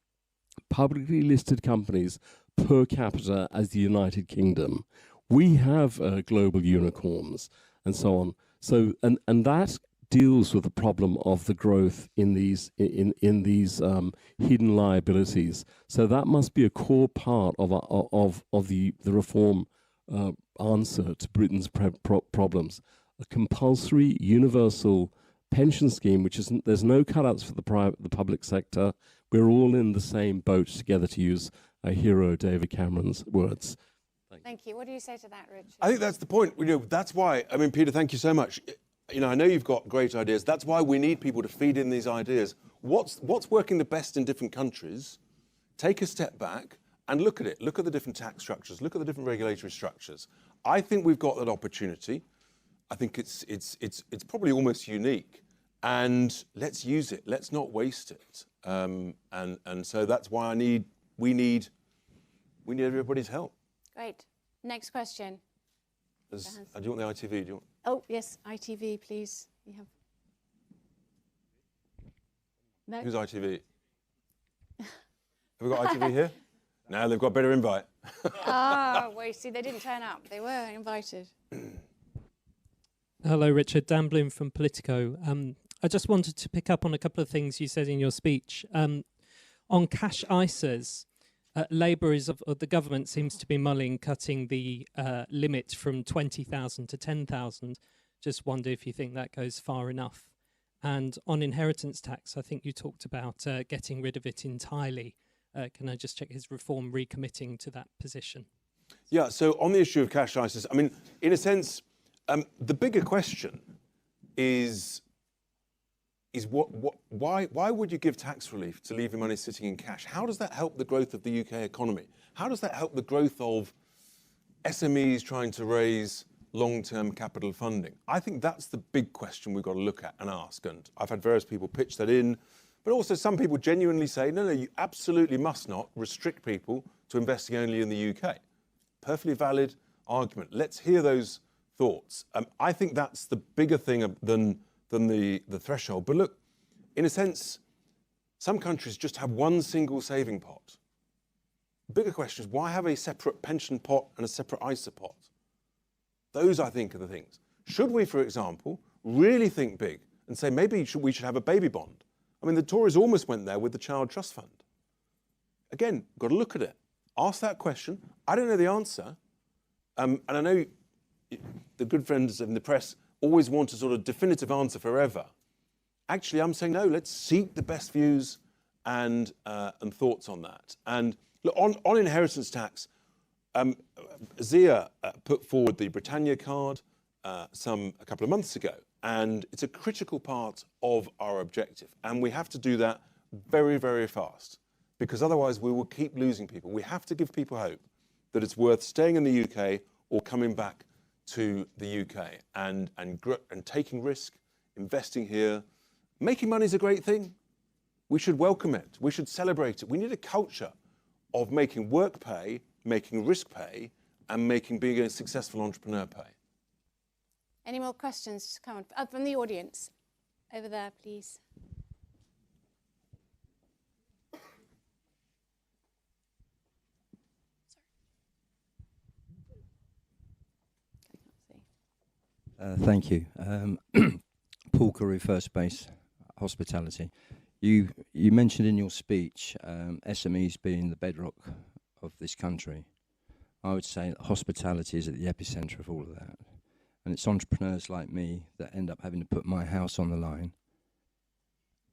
publicly listed companies per capita as the United Kingdom. We have global unicorns and so on. So and that deals with the problem of the growth in these hidden liabilities. So that must be a core part of the reform answer to Britain's problems. A compulsory universal pension scheme, which isn't, there's no cutouts for the public sector. We're all in the same boat together, to use a hero David Cameron's words. Thank you. What do you say to that, Richard? I think that's the point. That's why, Peter, thank you so much. I know you've got great ideas. That's why we need people to feed in these ideas. What's working the best in different countries? Take a step back and look at it. Look at the different tax structures. Look at the different regulatory structures. I think we've got that opportunity. I think it's probably almost unique, and let's use it. Let's not waste it. And so that's why we need everybody's help. Great. Next question. Do you want the ITV? Do you want? Oh, yes, ITV, please. You have... No? Who's ITV? Have we got ITV here? No, they've got a better invite. Well, you see, they didn't turn up. They were invited. Hello, Richard. Dan Bloom from Politico. I just wanted to pick up on a couple of things you said in your speech. On cash ISAs, Labour the government seems to be mulling cutting the limit from 20,000 to 10,000. Just wonder if you think that goes far enough. And on inheritance tax, I think you talked about getting rid of it entirely. Can I just check, is Reform recommitting to that position? Yeah, so on the issue of cash ISAs, in a sense, the bigger question is why would you give tax relief to leave your money sitting in cash? How does that help the growth of the UK economy? How does that help the growth of SMEs trying to raise long-term capital funding? I think that's the big question we've got to look at and ask. And I've had various people pitch that in, but also some people genuinely say, no, you absolutely must not restrict people to investing only in the UK. Perfectly valid argument. Let's hear those thoughts. I think that's the bigger thing than the threshold. But look, in a sense, some countries just have one single saving pot. The bigger question is, why have a separate pension pot and a separate ISA pot? Those, I think, are the things. Should we, for example, really think big and say maybe we should have a baby bond? The Tories almost went there with the Child Trust Fund. again, got to look at it. Ask that question. I don't know the answer. And I know the good friends in the press always want a sort of definitive answer forever. Actually, I'm saying, no, let's seek the best views and thoughts on that. And look, on inheritance tax, Zia put forward the Britannia card a couple of months ago, and it's a critical part of our objective. And we have to do that very, very fast, because otherwise we will keep losing people. We have to give people hope that it's worth staying in the UK or coming back to the UK and taking risk, investing here. Making money is a great thing. We should welcome it. We should celebrate it. We need a culture of making work pay, making risk pay, and being a successful entrepreneur pay. Any more questions? Come on, from the audience. Over there, please. Thank you. Paul Curry, First Base Hospitality. You mentioned in your speech SMEs being the bedrock of this country. I would say that hospitality is at the epicenter of all of that. And it's entrepreneurs like me that end up having to put my house on the line,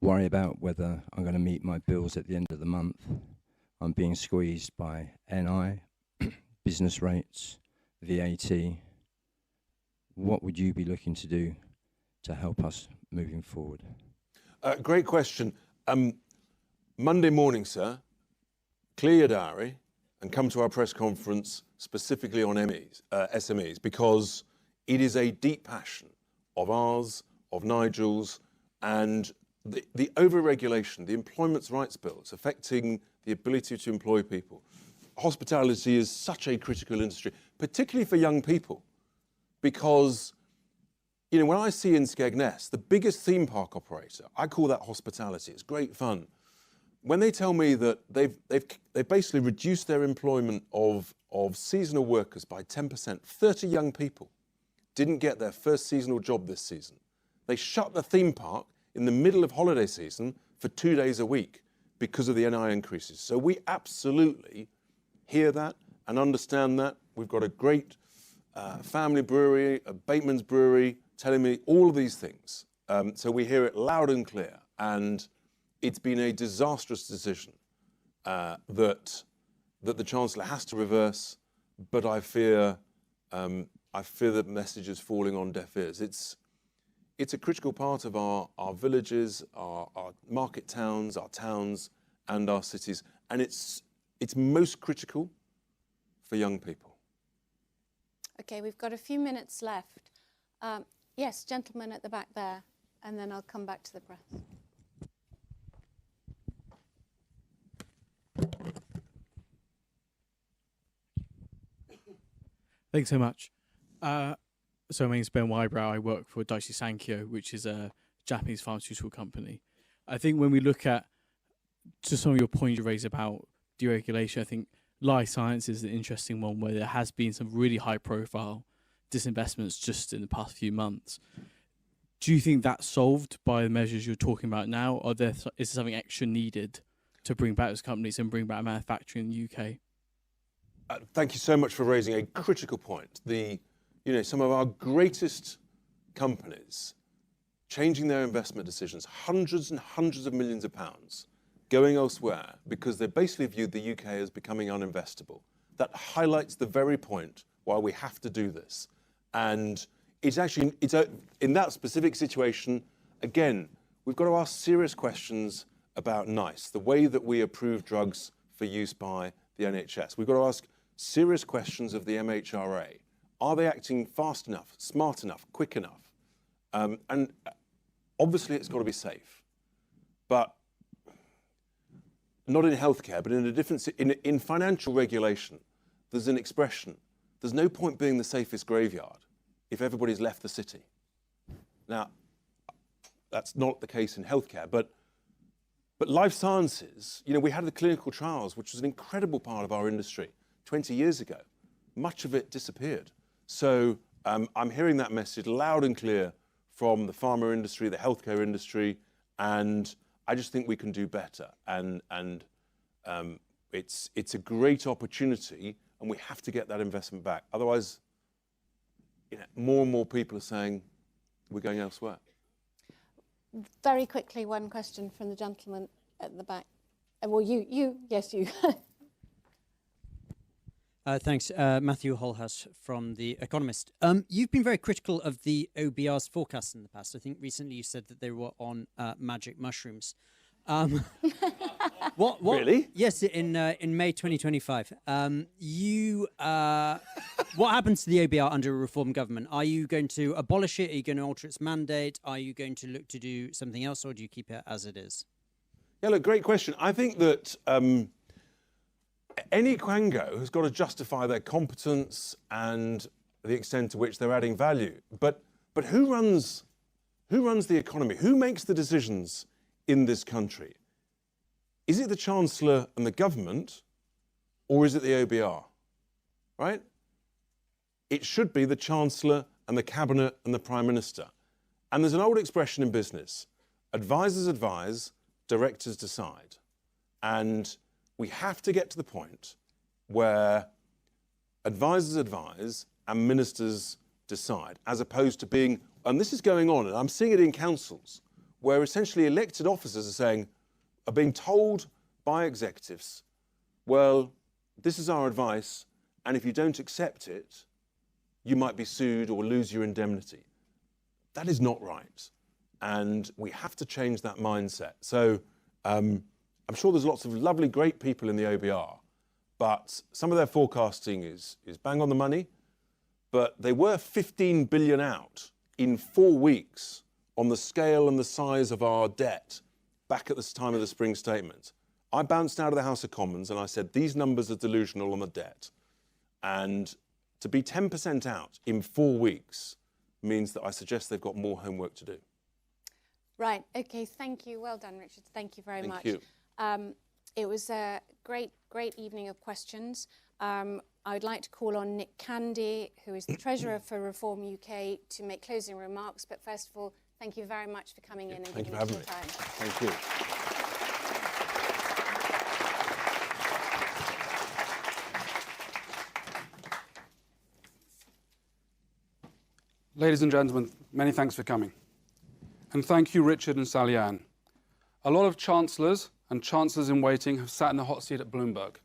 worry about whether I'm going to meet my bills at the end of the month. I'm being squeezed by NI, business rates, VAT. What would you be looking to do to help us moving forward? Great question. Monday morning, sir, clear your diary and come to our press conference specifically on SMEs, because it is a deep passion of ours, of Nigel's, and the overregulation, the employment rights bills affecting the ability to employ people. Hospitality is such a critical industry, particularly for young people, because when I see in Skegness, the biggest theme park operator, I call that hospitality. It's great fun. When they tell me that they've basically reduced their employment of seasonal workers by 10%, 30 young people didn't get their first seasonal job this season. They shut the theme park in the middle of holiday season for 2 days a week because of the NI increases. So we absolutely hear that and understand that. We've got a great family brewery, a Bateman's brewery, telling me all of these things. So we hear it loud and clear. And it's been a disastrous decision that the Chancellor has to reverse, but I fear that message is falling on deaf ears. It's a critical part of our villages, our market towns, our towns, and our cities. And it's most critical for young people. Okay, we've got a few minutes left. Yes, gentleman at the back there, and then I'll come back to the press. Thanks so much. So my name's Ben Wybrow. I work for Tice, which is a Japanese pharmaceutical company. I think when we look at just some of your points you raised about deregulation, I think life science is an interesting one where there has been some really high-profile disinvestments just in the past few months. Do you think that's solved by the measures you're talking about now, or is there something extra needed to bring back those companies and bring back manufacturing in the UK? Thank you so much for raising a critical point. Some of our greatest companies changing their investment decisions, hundreds and hundreds of millions of pounds, going elsewhere because they basically viewed the UK as becoming uninvestable. That highlights the very point why we have to do this. And it's in that specific situation, again, we've got to ask serious questions about NICE, the way that we approve drugs for use by the NHS. We've got to ask serious questions of the MHRA. Are they acting fast enough, smart enough, quick enough? And obviously it's got to be safe, but not in healthcare, but in a different, in financial regulation, there's an expression, there's no point being the safest graveyard if everybody's left the city. Now, that's not the case in healthcare, but life sciences, we had the clinical trials, which was an incredible part of our industry 20 years ago. Much of it disappeared. So I'm hearing that message loud and clear from the pharma industry, the healthcare industry, and I just think we can do better. And It's a great opportunity, and we have to get that investment back. Otherwise, more and more people are saying we're going elsewhere. Very quickly, one question from the gentleman at the back. Well, yes, you. Thanks. Matthew Holhouse from The Economist. You've been very critical of the OBR's forecasts in the past. I think recently you said that they were on magic mushrooms. What? Really? Yes, in May 2025. What happens to the OBR under a reform government? Are you going to abolish it? Are you going to alter its mandate? Are you going to look to do something else, or do you keep it as it is? Yeah, look, great question. I think that any Quango has got to justify their competence and the extent to which they're adding value. But who runs the economy? Who makes the decisions in this country? Is it the Chancellor and the government, or is it the OBR? Right? It should be the Chancellor and the Cabinet and the Prime Minister. And there's an old expression in business: advisors advise, directors decide. And we have to get to the point where advisors advise and ministers decide, as opposed to being, and this is going on, and I'm seeing it in councils, where essentially elected officers are being told by executives, well, this is our advice, and if you don't accept it, you might be sued or lose your indemnity. That is not right. And we have to change that mindset. So I'm sure there's lots of lovely, great people in the OBR, but some of their forecasting is bang on the money. But they were 15 billion out in 4 weeks on the scale and the size of our debt back at the time of the spring statement. I bounced out of the House of Commons and I said, these numbers are delusional on the debt. And to be 10% out in 4 weeks means that I suggest they've got more homework to do. Right, okay, thank you. Well done, Richard. Thank you very much. Thank you. It was a great evening of questions. I would like to call on Nick Candy, who is the Treasurer for Reform UK, to make closing remarks. But first of all, thank you very much for coming in and giving us your time. Thank you. Ladies and gentlemen, many thanks for coming. And thank you, Richard and Sally-Anne. A lot of chancellors and chancellors in waiting have sat in the hot seat at Bloomberg.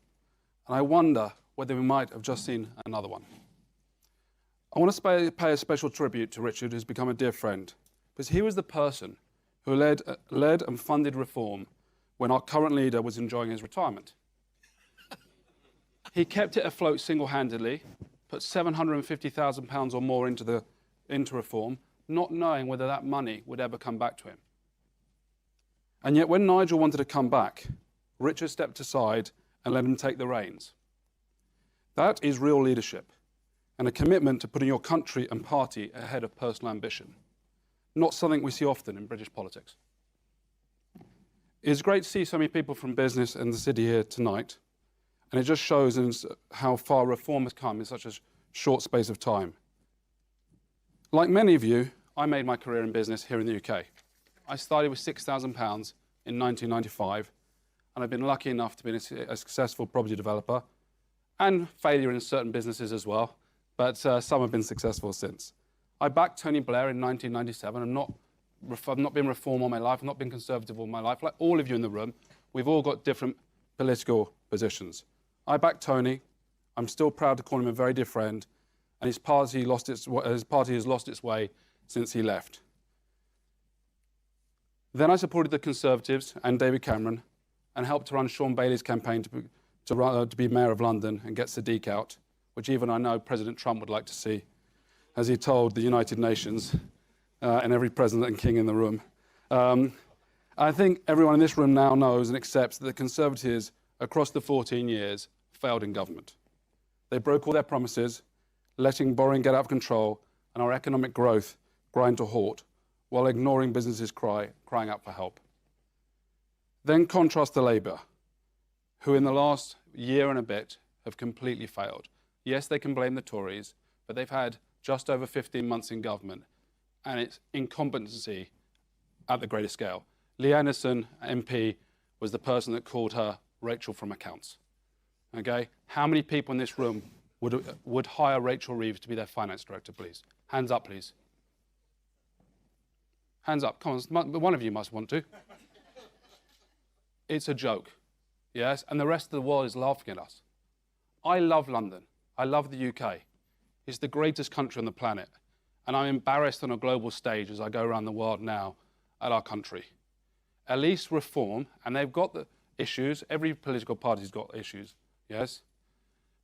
And I wonder whether we might have just seen another one. I want to pay a special tribute to Richard, who's become a dear friend, because he was the person who led and funded reform when our current leader was enjoying his retirement. He kept it afloat single-handedly, put £750,000 or more into reform, not knowing whether that money would ever come back to him. And yet when Nigel wanted to come back, Richard stepped aside and let him take the reins. That is real leadership and a commitment to putting your country and party ahead of personal ambition, not something we see often in British politics. It's great to see so many people from business and the city here tonight, and it just shows how far reform has come in such a short space of time. Like many of you, I made my career in business here in the UK. I started with £6,000 in 1995, and I've been lucky enough to be a successful property developer, and failure in certain businesses as well, but some have been successful since. I backed Tony Blair in 1997. I've not been reform all my life, I've not been conservative all my life. Like all of you in the room, we've all got different political positions. I backed Tony. I'm still proud to call him a very dear friend, and his party has lost its way since he left. Then I supported the Conservatives and David Cameron and helped to run Sean Bailey's campaign to be Mayor of London and get Sadiq out, which even I know President Trump would like to see, as he told the United Nations and every president and king in the room. I think everyone in this room now knows and accepts that the Conservatives across the 14 years failed in government. They broke all their promises, letting borrowing get out of control and our economic growth grind to a halt, while ignoring businesses crying out for help. Then contrast to Labour, who in the last year and a bit have completely failed. Yes, they can blame the Tories, but they've had just over 15 months in government, and it's incompetency at the greatest scale. Lee Anderson, MP, was the person that called her Rachel from accounts. Okay? How many people in this room would hire Rachel Reeves to be their finance director, please? Hands up, please. Hands up. Come on, one of you must want to. It's a joke, yes? And the rest of the world is laughing at us. I love London. I love the UK. It's the greatest country on the planet. And I'm embarrassed on a global stage as I go around the world now at our country. At least reform, and they've got the issues, every political party's got issues, yes?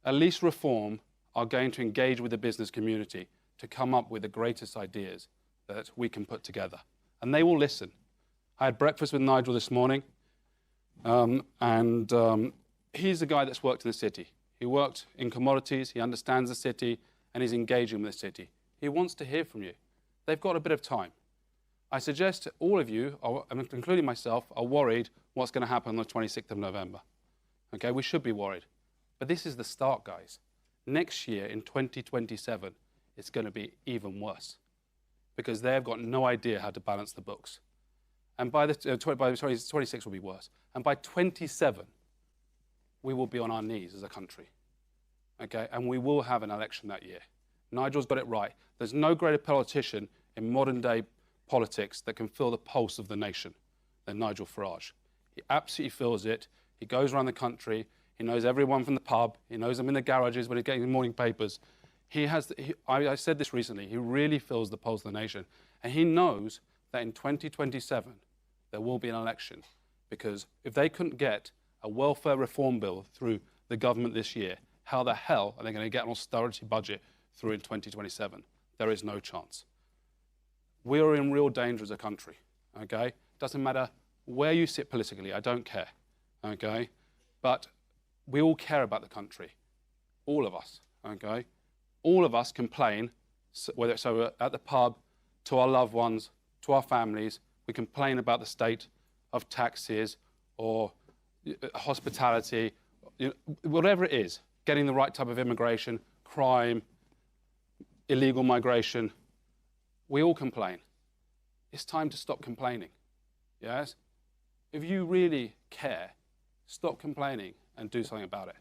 At least reform are going to engage with the business community to come up with the greatest ideas that we can put together. And they will listen. I had breakfast with Nigel this morning, he's a guy that's worked in the city. He worked in commodities, he understands the city, and he's engaging with the city. He wants to hear from you. They've got a bit of time. I suggest all of you, including myself, are worried what's going to happen on the 26th of November. Okay, we should be worried. But this is the start, guys. Next year, in 2027, it's going to be even worse because they've got no idea how to balance the books. And by the 26th will be worse. And by 27, we will be on our knees as a country. Okay, and we will have an election that year. Nigel's got it right. There's no greater politician in modern day politics that can feel the pulse of the nation than Nigel Farage. He absolutely feels it. He goes around the country. He knows everyone from the pub. He knows them in the garages when he's getting the morning papers. I said this recently, he really feels the pulse of the nation. And he knows that in 2027, there will be an election. Because if they couldn't get a welfare reform bill through the government this year, how the hell are they going to get an austerity budget through in 2027? There is no chance. We are in real danger as a country, okay? Doesn't matter where you sit politically, I don't care, okay? But we all care about the country, all of us, okay? All of us complain, whether it's at the pub, to our loved ones, to our families, we complain about the state of taxes or hospitality, whatever it is, getting the right type of immigration, crime, illegal migration. We all complain. It's time to stop complaining, yes? If you really care, stop complaining and do something about it.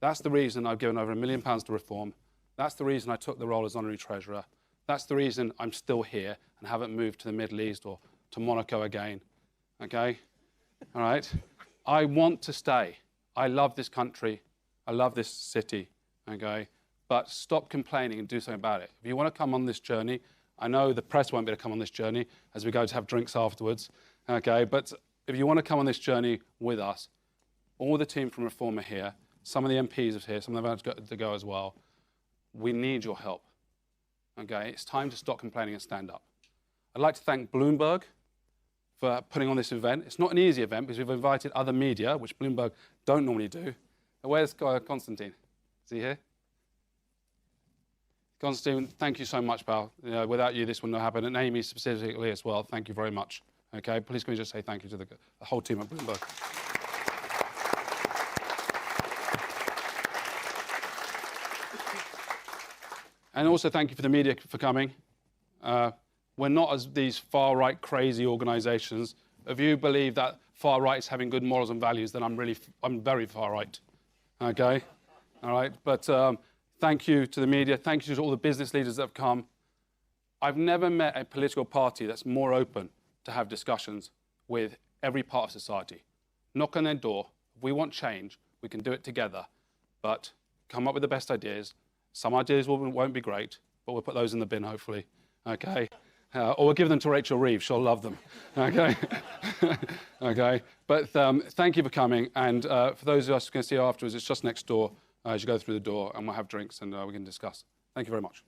That's the reason I've given over £1 million to reform. That's the reason I took the role as honorary treasurer. That's the reason I'm still here and haven't moved to the Middle East or to Monaco again, okay? All right? I want to stay. I love this country. I love this city, okay? But stop complaining and do something about it. If you want to come on this journey, I know the press won't be able to come on this journey as we go to have drinks afterwards, okay? But if you want to come on this journey with us, all the team from Reform are here. Some of the MPs are here. Some of them have to go as well. We need your help, okay? It's time to stop complaining and stand up. I'd like to thank Bloomberg for putting on this event. It's not an easy event because we've invited other media, which Bloomberg don't normally do. Where's Constantine? Is he here? Constantine, thank you so much, pal. Without you, this wouldn't have happened. And Amy specifically as well, thank you very much. Okay, please can we just say thank you to the whole team at Bloomberg. And also thank you for the media for coming. We're not as these far-right crazy organisations. If you believe that far-right is having good morals and values, then I'm very far-right, okay? All right, but thank you to the media. Thank you to all the business leaders that have come. I've never met a political party that's more open to have discussions with every part of society. Knock on their door. If we want change, we can do it together, but come up with the best ideas. Some ideas won't be great, but we'll put those in the bin, hopefully, okay? Or we'll give them to Rachel Reeves. She'll love them, okay? Okay, but thank you for coming. And for those of us who can see you afterwards, it's just next door as you go through the door, and we'll have drinks and we can discuss. Thank you very much.